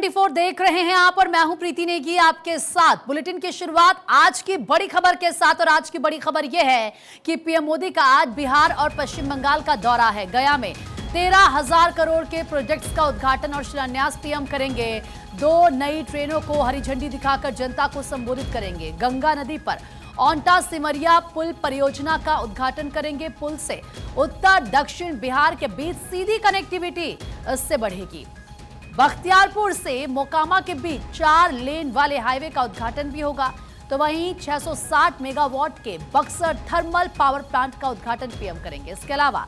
24 देख रहे हैं आप और मैं हूं प्रीति नेगी आपके साथ। बुलेटिन की शुरुआत आज की बड़ी खबर के साथ और आज की बड़ी खबर यह है कि पीएम मोदी का आज बिहार और पश्चिम बंगाल का दौरा है। गया में 13,000 करोड़ के प्रोजेक्ट्स का उद्घाटन और शिलान्यास पीएम करेंगे। 2 नई ट्रेनों को हरी झंडी दिखाकर जनता को संबोधित करेंगे। गंगा नदी पर औंटा सिमरिया पुल परियोजना का उद्घाटन करेंगे। पुल से उत्तर दक्षिण बिहार के बीच सीधी कनेक्टिविटी इससे बढ़ेगी। बख्तियारपुर से मोकामा के बीच 4 लेन वाले हाईवे का उद्घाटन भी होगा। तो वहीं 660 मेगावाट के बक्सर थर्मल पावर प्लांट का उद्घाटन पीएम करेंगे। इसके अलावा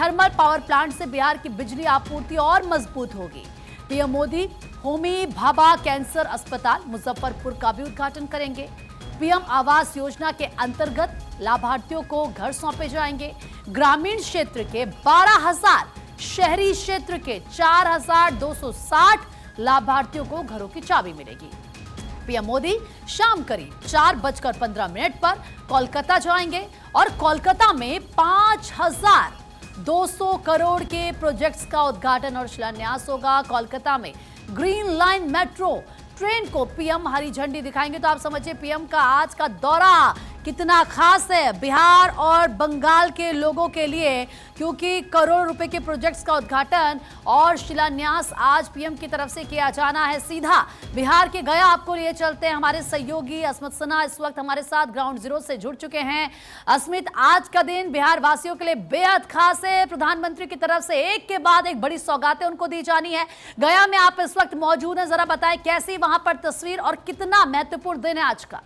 थर्मल पावर प्लांट से बिहार की बिजली आपूर्ति और मजबूत होगी। पीएम मोदी होमी भाभा कैंसर अस्पताल मुजफ्फरपुर का भी उद्घाटन करेंगे। पीएम आवास योजना के अंतर्गत लाभार्थियों को घर सौंपे जाएंगे। ग्रामीण क्षेत्र के 12,000, शहरी क्षेत्र के 4,260 लाभार्थियों को घरों की चाबी मिलेगी। पीएम मोदी शाम करीब 4:15 पर कोलकाता जाएंगे और कोलकाता में 5,200 करोड़ के प्रोजेक्ट्स का उद्घाटन और शिलान्यास होगा। कोलकाता में ग्रीन लाइन मेट्रो ट्रेन को पीएम हरी झंडी दिखाएंगे। तो आप समझिए पीएम का आज का दौरा कितना खास है बिहार और बंगाल के लोगों के लिए, क्योंकि करोड़ों रुपए के प्रोजेक्ट्स का उद्घाटन और शिलान्यास आज पीएम की तरफ से किया जाना है। सीधा बिहार के गया आपको लिए चलते हैं। हमारे सहयोगी अस्मित सिन्हा इस वक्त हमारे साथ ग्राउंड जीरो से जुड़ चुके हैं। अस्मित, आज का दिन बिहार वासियों के लिए बेहद खास है। प्रधानमंत्री की तरफ से एक के बाद एक बड़ी सौगातें उनको दी जानी है। गया में आप इस वक्त मौजूद हैं, जरा बताएं कैसी वहां पर तस्वीर और कितना महत्वपूर्ण दिन है आज का।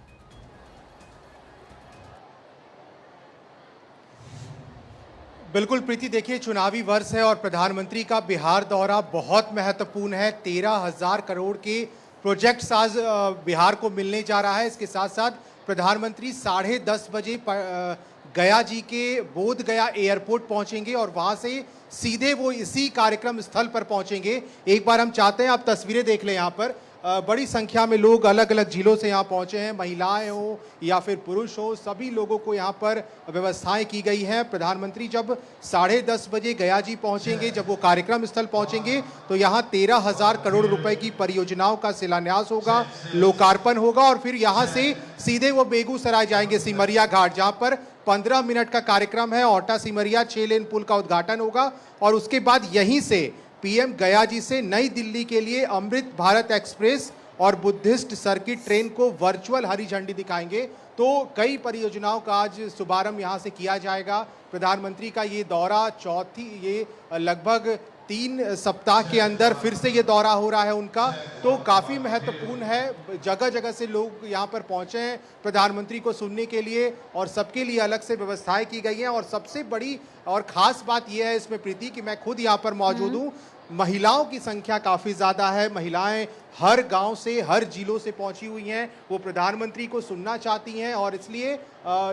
बिल्कुल प्रीति, देखिए चुनावी वर्ष है और प्रधानमंत्री का बिहार दौरा बहुत महत्वपूर्ण है। 13,000 करोड़ के प्रोजेक्ट्स आज बिहार को मिलने जा रहा है। इसके साथ साथ प्रधानमंत्री 10:30 बजे गया जी के बोध गया एयरपोर्ट पहुंचेंगे और वहां से सीधे वो इसी कार्यक्रम स्थल पर पहुंचेंगे। एक बार हम चाहते हैं आप तस्वीरें देख लें। यहाँ पर बड़ी संख्या में लोग अलग अलग जिलों से यहाँ पहुँचे हैं, महिलाएं हो या फिर पुरुष हो, सभी लोगों को यहाँ पर व्यवस्थाएं की गई हैं। प्रधानमंत्री जब 10:30 बजे गया जी पहुँचेंगे, जब वो कार्यक्रम स्थल पहुँचेंगे तो यहाँ 13,000 करोड़ रुपए की परियोजनाओं का शिलान्यास होगा, लोकार्पण होगा और फिर यहाँ से सीधे वो बेगूसराय जाएंगे, सिमरिया घाट, जहाँ पर 15 मिनट का कार्यक्रम है। औंटा सिमरिया 6 लेन पुल का उद्घाटन होगा और उसके बाद यहीं से पीएम गया जी से नई दिल्ली के लिए अमृत भारत एक्सप्रेस और बुद्धिस्ट सर्किट ट्रेन को वर्चुअल हरी झंडी दिखाएंगे। तो कई परियोजनाओं का आज शुभारंभ यहां से किया जाएगा। प्रधानमंत्री का ये दौरा लगभग 3 सप्ताह के अंदर फिर से ये दौरा हो रहा है उनका, तो काफ़ी महत्वपूर्ण है। जगह जगह से लोग यहाँ पर पहुँचे हैं प्रधानमंत्री को सुनने के लिए और सबके लिए अलग से व्यवस्थाएं की गई हैं। और सबसे बड़ी और ख़ास बात यह है इसमें प्रीति कि मैं खुद यहाँ पर मौजूद हूँ। महिलाओं की संख्या काफ़ी ज़्यादा है। महिलाएं हर गांव से, हर जिलों से पहुंची हुई हैं, वो प्रधानमंत्री को सुनना चाहती हैं और इसलिए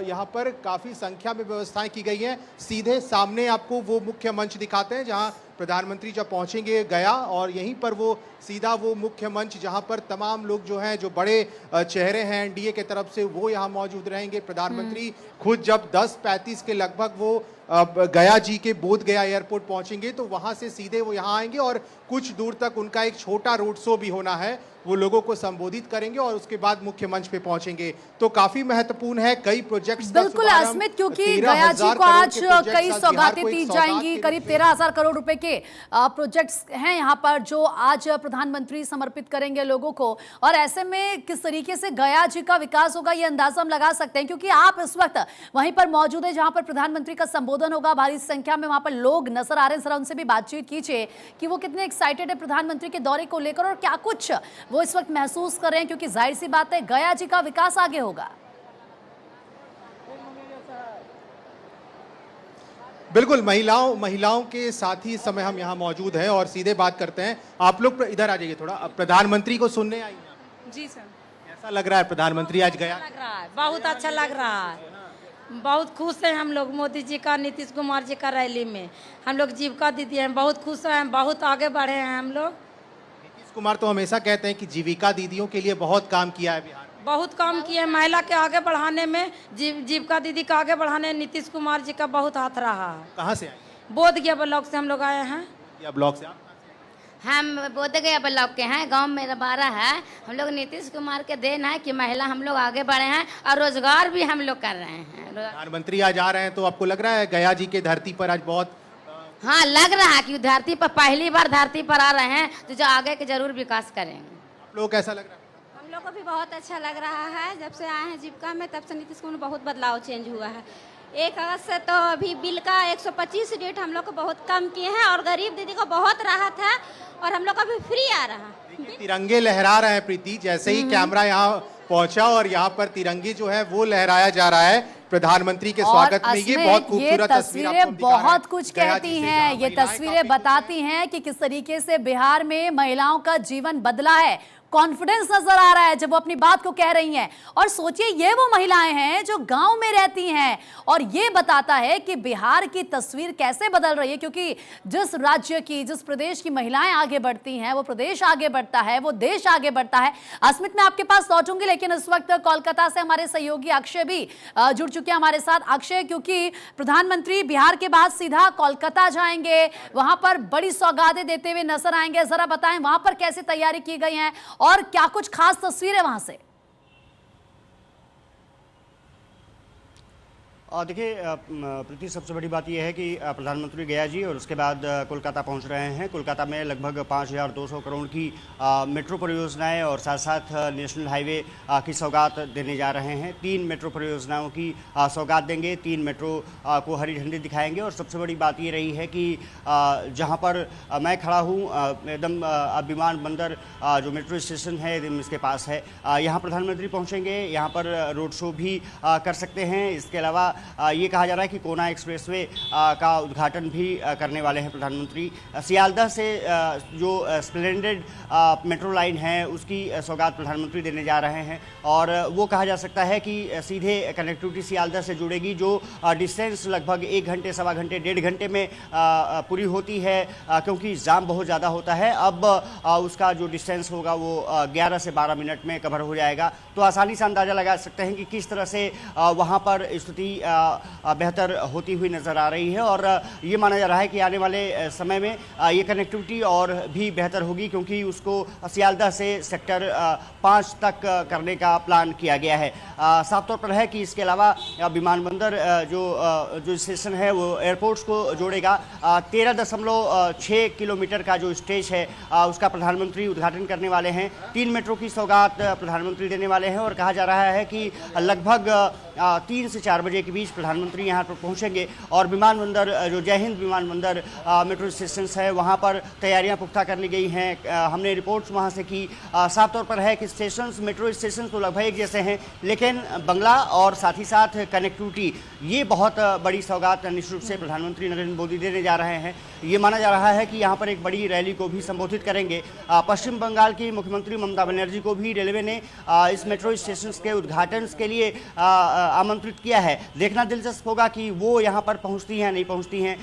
यहाँ पर काफ़ी संख्या में व्यवस्थाएं की गई हैं। सीधे सामने आपको वो मुख्य मंच दिखाते हैं जहाँ प्रधानमंत्री जब पहुंचेंगे गया और यहीं पर वो सीधा वो मुख्य मंच जहां पर तमाम लोग जो हैं, जो बड़े चेहरे हैं एनडीए के तरफ से, वो यहां मौजूद रहेंगे। प्रधानमंत्री खुद जब 10:35 के लगभग वो गया जी के बोध गया एयरपोर्ट पहुंचेंगे तो वहां से सीधे वो यहां आएंगे और कुछ दूर तक उनका एक छोटा रोड शो भी होना है। वो लोगों को संबोधित करेंगे और उसके बाद मुख्य मंच पे पहुंचेंगे। तो काफी महत्वपूर्ण है। कई प्रोजेक्ट्स बिल्कुल अस्मित, क्योंकि गया जी को आज कई सौगातें दी जाएंगी। करीब 13,000 करोड़ रुपए के प्रोजेक्ट्स हैं यहाँ पर जो आज प्रधानमंत्री समर्पित करेंगे लोगों को। और ऐसे में किस तरीके से गया जी का विकास होगा ये अंदाजा हम लगा सकते हैं, क्योंकि आप इस वक्त वहीं पर मौजूद है जहां पर प्रधानमंत्री का संबोधन होगा। भारी संख्या में वहां पर लोग नजर आ रहे हैं। जरा उनसे भी बातचीत कीजिए कि वो कितने एक्साइटेड है प्रधानमंत्री के दौरे को लेकर और क्या कुछ वो इस वक्त महसूस कर रहे हैं, क्योंकि जाहिर सी बात है गया जी का विकास आगे होगा। बिल्कुल, महिलाओं के साथ ही इस समय हम यहाँ मौजूद हैं और सीधे बात करते हैं। आप लोग इधर आ जाइए थोड़ा। प्रधानमंत्री को सुनने आई हैं। जी सर। कैसा लग रहा है प्रधानमंत्री आज गया? लग रहा है, बहुत अच्छा लग रहा है। बहुत खुश हैं हम लोग मोदी जी का, नीतीश कुमार जी का रैली में हम लोग जीविका दीदी हैं, बहुत खुश हैं, बहुत आगे बढ़े हैं हम लोग। नीतीश कुमार तो हमेशा कहते हैं कि जीविका दीदियों के लिए बहुत काम किया है बिहार में। बहुत काम किए हैं महिला के आगे बढ़ाने में, जीविका दीदी का आगे बढ़ाने में नीतीश कुमार जी का बहुत हाथ रहा है। कहाँ से आए? बोध गया ब्लॉक से हम लोग आए हैं। ब्लॉक से आप? हम बोधगया ब्लॉक के हैं, गांव मेरा 12 है। हम लोग नीतीश कुमार के देन है कि महिला हम लोग आगे बढ़े हैं और रोजगार भी हम लोग कर रहे हैं। प्रधानमंत्री आज आ रहे हैं, तो आपको लग रहा है गया जी के धरती पर आज बहुत हाँ लग रहा है कि धरती पर पहली बार धरती पर आ रहे हैं, तो जो आगे के जरूर विकास करेंगे। आप लोग कैसा लग रहा है? हम लोग को भी बहुत अच्छा लग रहा है। जब से आए हैं जीविका में तब से नीतीश कुमार बहुत बदलाव चेंज हुआ है। 1 अगस्त से तो अभी बिल का 125 रेट हम लोग को बहुत कम किए हैं और गरीब दीदी को बहुत राहत है और हम लोग को अभी फ्री आ रहा है। तिरंगे लहरा रहे हैं प्रीति, जैसे ही कैमरा यहाँ पहुंचा और यहाँ पर तिरंगे जो है वो लहराया जा रहा है प्रधानमंत्री के स्वागत में। ये बहुत खूबसूरत तस्वीरें तस्वीरें बहुत कुछ कहती हैं। ये तस्वीरें बताती हैं कि किस तरीके से बिहार में महिलाओं का जीवन बदला है। कॉन्फिडेंस नजर आ रहा है जब वो अपनी बात को कह रही हैं। और सोचिए, ये वो महिलाएं हैं जो गांव में रहती हैं और ये बताता है कि बिहार की तस्वीर कैसे बदल रही है, क्योंकि जिस राज्य की, जिस प्रदेश की महिलाएं आगे बढ़ती हैं वो प्रदेश आगे बढ़ता है, वो देश आगे बढ़ता है। अस्मित, मैं आपके पास लौटूंगी, लेकिन इस वक्त कोलकाता से हमारे सहयोगी अक्षय भी जुड़ चुके हैं हमारे साथ। अक्षय, क्योंकि प्रधानमंत्री बिहार के बाद सीधा कोलकाता जाएंगे, वहां पर बड़ी सौगातें देते हुए नजर आएंगे, जरा बताएं वहां पर कैसे तैयारी की गई है और क्या कुछ खास तस्वीर है वहां से? देखिए प्रीति, सबसे बड़ी बात यह है कि प्रधानमंत्री गया जी और उसके बाद कोलकाता पहुंच रहे हैं। कोलकाता में लगभग 5200 करोड़ की मेट्रो परियोजनाएं और साथ साथ नेशनल हाईवे की सौगात देने जा रहे हैं। 3 मेट्रो परियोजनाओं की सौगात देंगे, 3 मेट्रो को हरी झंडी दिखाएंगे। और सबसे बड़ी बात ये रही है कि जहां पर मैं खड़ा हूँ एकदम विमानबंदर जो मेट्रो स्टेशन है एकदम इसके पास है, यहाँ प्रधानमंत्री पहुँचेंगे, यहाँ पर रोड शो भी कर सकते हैं। इसके अलावा ये कहा जा रहा है कि कोना एक्सप्रेसवे का उद्घाटन भी करने वाले हैं प्रधानमंत्री। सियालदह से जो स्प्लेंडेड मेट्रो लाइन है उसकी सौगात प्रधानमंत्री देने जा रहे हैं और वो कहा जा सकता है कि सीधे कनेक्टिविटी सियालदह से जुड़ेगी, जो डिस्टेंस लगभग 1 घंटे, सवा घंटे, 1.5 घंटे में पूरी होती है, क्योंकि जाम बहुत ज़्यादा होता है। अब उसका जो डिस्टेंस होगा वो 11 से 12 मिनट में कवर हो जाएगा। तो आसानी से अंदाज़ा लगा सकते हैं कि किस तरह से वहाँ पर स्थिति बेहतर होती हुई नज़र आ रही है। और ये माना जा रहा है कि आने वाले समय में ये कनेक्टिविटी और भी बेहतर होगी, क्योंकि उसको सियालदह से सेक्टर 5 तक करने का प्लान किया गया है। साफ तौर पर है कि इसके अलावा विमानबंदर जो स्टेशन है वो एयरपोर्ट्स को जोड़ेगा। 13.6 किलोमीटर का जो स्टेज है उसका प्रधानमंत्री उद्घाटन करने वाले हैं। 3 मेट्रो की सौगात प्रधानमंत्री देने वाले हैं और कहा जा रहा है कि लगभग 3 से 4 बजे के बीच प्रधानमंत्री यहाँ पर पहुँचेंगे। और विमानबंदर जो जय हिंद विमानबंदर मेट्रो स्टेशन है वहाँ पर तैयारियाँ पुख्ता कर ली गई हैं। हमने रिपोर्ट्स वहाँ से की। साफ तौर पर है कि स्टेशन, मेट्रो स्टेशन तो लगभग एक जैसे हैं, लेकिन बंगला और साथ ही साथ कनेक्टिविटी, ये बहुत बड़ी सौगात निश्चित रूप से प्रधानमंत्री नरेंद्र मोदी देने जा रहे हैं। ये माना जा रहा है कि यहाँ पर एक बड़ी रैली को भी संबोधित करेंगे। पश्चिम बंगाल की मुख्यमंत्री ममता बनर्जी को भी रेलवे ने इस मेट्रो स्टेशन के उद्घाटन के लिए आमंत्रित किया है। देखना दिलचस्प होगा कि वो यहाँ पर पहुँचती हैं नहीं पहुँचती हैं,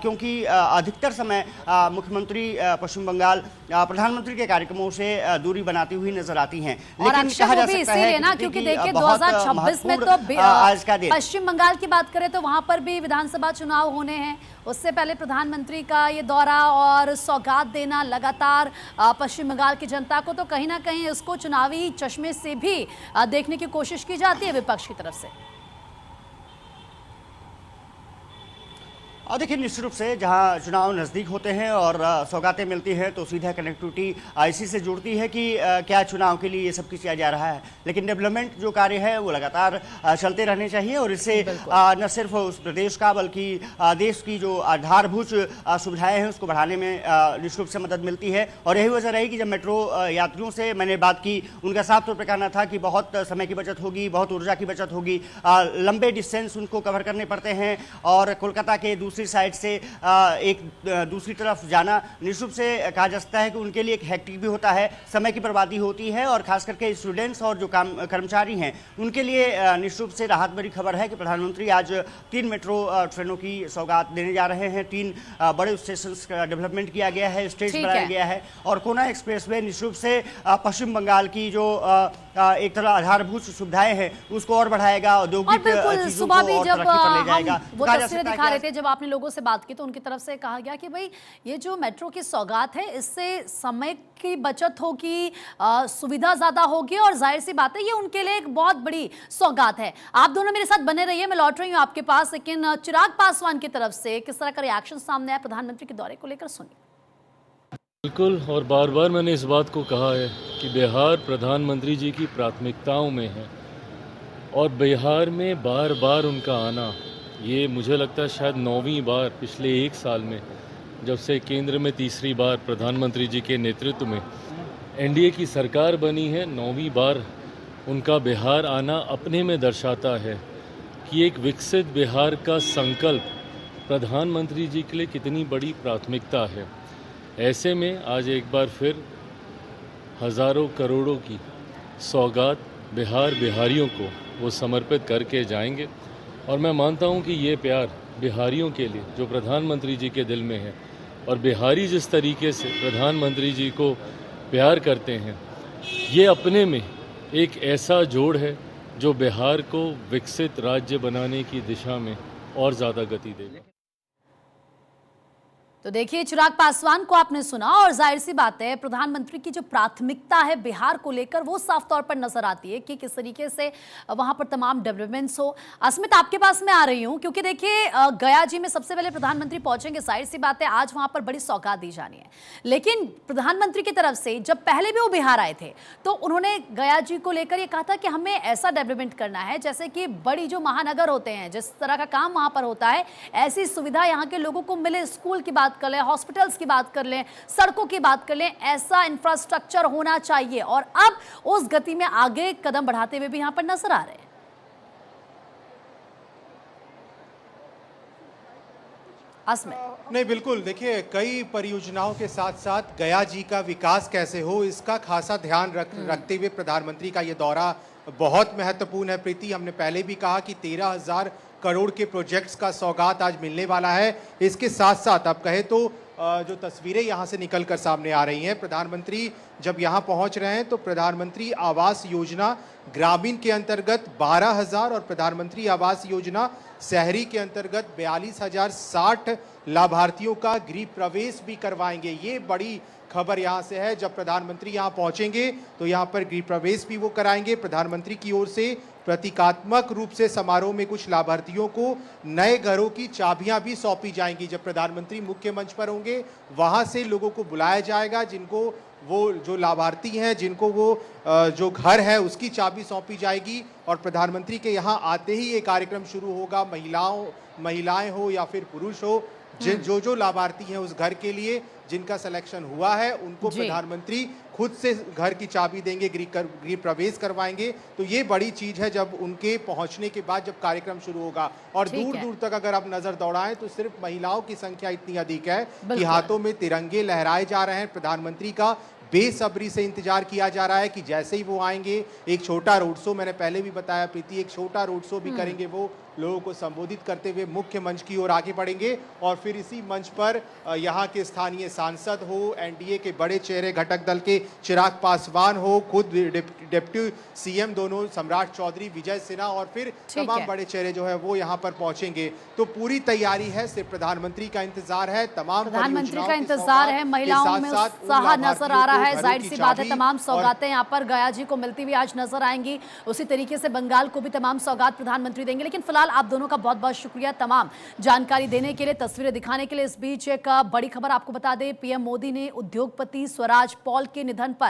क्योंकि अधिकतर समय मुख्यमंत्री पश्चिम बंगाल प्रधानमंत्री के कार्यक्रमों से दूरी बनाती हुई नजर आती हैं। लेकिन कहा जा सकता है ना, क्योंकि देखिए 2026 में तो आज का दिन, पश्चिम बंगाल की बात करें तो वहां पर भी विधानसभा चुनाव होने हैं। उससे पहले प्रधानमंत्री का ये दौरा और सौगात देना लगातार पश्चिम बंगाल की जनता को, तो कहीं ना कहीं इसको चुनावी चश्मे से भी देखने की कोशिश की जाती है विपक्ष की तरफ से। और देखिए, निश्चित रूप से जहां चुनाव नज़दीक होते हैं और सौगातें मिलती हैं तो सीधा कनेक्टिविटी इसी से जुड़ती है कि क्या चुनाव के लिए ये सब कुछ किया जा रहा है। लेकिन डेवलपमेंट जो कार्य है वो लगातार चलते रहने चाहिए और इससे न सिर्फ उस प्रदेश का बल्कि देश की जो आधारभूत सुविधाएं हैं उसको बढ़ाने में निश्चित रूप से मदद मिलती है। और यही वजह रही कि जब मेट्रो यात्रियों से मैंने बात की, उनका साफ तौर पर कहना था कि बहुत समय की बचत होगी, बहुत ऊर्जा की बचत होगी। लंबे डिस्टेंस उनको कवर करने पड़ते हैं और कोलकाता के दूसरी साइड से एक दूसरी तरफ जाना निश्चित रूप से कहा जा सकता है कि उनके लिए एक हेक्टिक भी होता है, समय की बर्बादी होती है। और खास करके स्टूडेंट्स और जो कर्मचारी हैं उनके लिए निश्चित रूप से राहत भरी खबर है कि प्रधानमंत्री आज 3 मेट्रो ट्रेनों की सौगात देने जा रहे हैं। 3 बड़े स्टेशन का डेवलपमेंट किया गया है, स्टेज बनाया गया है और कोना एक्सप्रेसवे निश्चित रूप से पश्चिम बंगाल की जो एक तरह आधारभूत सुविधाएं हैं उसको और बढ़ाएगा, औद्योगिक चीजों को और तरक्की पर ले जाएगा। वो तस्वीरें दिखा रहे थे जब आपने आपने लोगों से बात की तो उनकी तरफ से कहा गया कि भाई ये जो मेट्रो की सौगात है इससे समय की बचत होगी, सुविधा ज़्यादा होगी और जाहिर सी बात है ये उनके लिए एक बहुत बड़ी सौगात है। आप दोनों मेरे साथ बने रहिए, मैं लौट रही हूँ आपके पास। लेकिन चिराग पासवान की तरफ से किस तरह का रिएक्शन सामने आया प्रधानमंत्री के दौरे को लेकर, सुनिए। बिल्कुल, और बार बार मैंने इस बात को कहा है कि बिहार प्रधानमंत्री जी की प्राथमिकताओं में है और बिहार में बार बार उनका आना, ये मुझे लगता है शायद 9वीं बार पिछले 1 साल में, जब से केंद्र में तीसरी बार प्रधानमंत्री जी के नेतृत्व में एनडीए की सरकार बनी है, 9वीं बार उनका बिहार आना अपने में दर्शाता है कि एक विकसित बिहार का संकल्प प्रधानमंत्री जी के लिए कितनी बड़ी प्राथमिकता है। ऐसे में आज एक बार फिर हज़ारों करोड़ों की सौगात बिहारियों को वो समर्पित करके जाएंगे और मैं मानता हूँ कि ये प्यार बिहारियों के लिए जो प्रधानमंत्री जी के दिल में है और बिहारी जिस तरीके से प्रधानमंत्री जी को प्यार करते हैं, ये अपने में एक ऐसा जोड़ है जो बिहार को विकसित राज्य बनाने की दिशा में और ज़्यादा गति देगा। तो देखिए, चिराग पासवान को आपने सुना और जाहिर सी बात है प्रधानमंत्री की जो प्राथमिकता है बिहार को लेकर वो साफ तौर पर नजर आती है कि किस तरीके से वहां पर तमाम डेवलपमेंट्स हो। अस्मित, आपके पास मैं आ रही हूं क्योंकि देखिए गया जी में सबसे पहले प्रधानमंत्री पहुंचेंगे, जाहिर सी बात है आज वहां पर बड़ी सौगात दी जानी है। लेकिन प्रधानमंत्री की तरफ से जब पहले भी वो बिहार आए थे तो उन्होंने गया जी को लेकर ये कहा था कि हमें ऐसा डेवलपमेंट करना है जैसे कि बड़ी जो महानगर होते हैं जिस तरह का काम वहां पर होता है ऐसी सुविधा यहाँ के लोगों को मिले। स्कूल की बात कर लें, हॉस्पिटल्स की बात कर लें, सड़कों की बात कर लें, ऐसा इंफ्रास्ट्रक्चर होना चाहिए और अब उस गति में आगे कदम बढ़ाते हुए भी यहां पर नजर आ रहे हैं। अस्मित, नहीं, बिल्कुल, देखिए कई परियोजनाओं के साथ साथ गया जी का विकास कैसे हो इसका खासा ध्यान रखते हुए प्रधानमंत्री का ये दौरा बहुत महत्वपूर्ण है। प्रीति, हमने पहले भी कहा कि 13,000 करोड़ के प्रोजेक्ट्स का सौगात आज मिलने वाला है। इसके साथ साथ आप कहें तो जो तस्वीरें यहाँ से निकल कर सामने आ रही हैं, प्रधानमंत्री जब यहाँ पहुँच रहे हैं तो प्रधानमंत्री आवास योजना ग्रामीण के अंतर्गत 12,000 और प्रधानमंत्री आवास योजना शहरी के अंतर्गत 42,060 लाभार्थियों का गृह प्रवेश भी करवाएंगे। ये बड़ी खबर यहाँ से है। जब प्रधानमंत्री यहाँ पहुँचेंगे तो यहाँ पर गृह प्रवेश भी वो कराएंगे। प्रधानमंत्री की ओर से प्रतीकात्मक रूप से समारोह में कुछ लाभार्थियों को नए घरों की चाबियां भी सौंपी जाएंगी। जब प्रधानमंत्री मुख्य मंच पर होंगे वहां से लोगों को बुलाया जाएगा जिनको वो जो लाभार्थी हैं जिनको वो जो घर है उसकी चाबी सौंपी जाएगी और प्रधानमंत्री के यहाँ आते ही ये कार्यक्रम शुरू होगा। महिलाएं हो या फिर पुरुष हो, जो लाभार्थी हैं उस घर के लिए जिनका सिलेक्शन हुआ है उनको प्रधानमंत्री खुद से घर की चाबी देंगे, गृह प्रवेश करवाएंगे। तो ये बड़ी चीज है जब उनके पहुंचने के बाद जब कार्यक्रम शुरू होगा। और दूर दूर तक अगर आप नजर दौड़ाएं तो सिर्फ महिलाओं की संख्या इतनी अधिक है कि हाथों में तिरंगे लहराए जा रहे हैं। प्रधानमंत्री का बेसब्री से इंतजार किया जा रहा है कि जैसे ही वो आएंगे एक छोटा रोड शो, मैंने पहले भी बताया प्रीति, एक छोटा रोड शो भी करेंगे, वो लोगों को संबोधित करते हुए मुख्य मंच की ओर आगे बढ़ेंगे और फिर इसी मंच पर यहाँ के स्थानीय सांसद हो, एनडीए के बड़े चेहरे घटक दल के चिराग पासवान हो, खुद डिप्टी सीएम दोनों सम्राट चौधरी, विजय सिन्हा और फिर तमाम बड़े चेहरे जो है वो यहाँ पर पहुंचेंगे। तो पूरी तैयारी है, सिर्फ प्रधानमंत्री का इंतजार है, तमाम प्रधानमंत्री का इंतजार है। महिलाओं में उत्साह नजर आ रहा है, जाहिर सी बात है तमाम सौगातें यहाँ पर गया जी को मिलती हुई आज नजर आएंगी। उसी तरीके से बंगाल को भी तमाम सौगात प्रधानमंत्री देंगे। लेकिन फिलहाल आप दोनों का बहुत बहुत शुक्रिया तमाम जानकारी देने के लिए, तस्वीरें दिखाने के लिए। इस बीच एक बड़ी खबर आपको बता दें, पीएम मोदी ने उद्योगपति स्वराज पॉल के निधन पर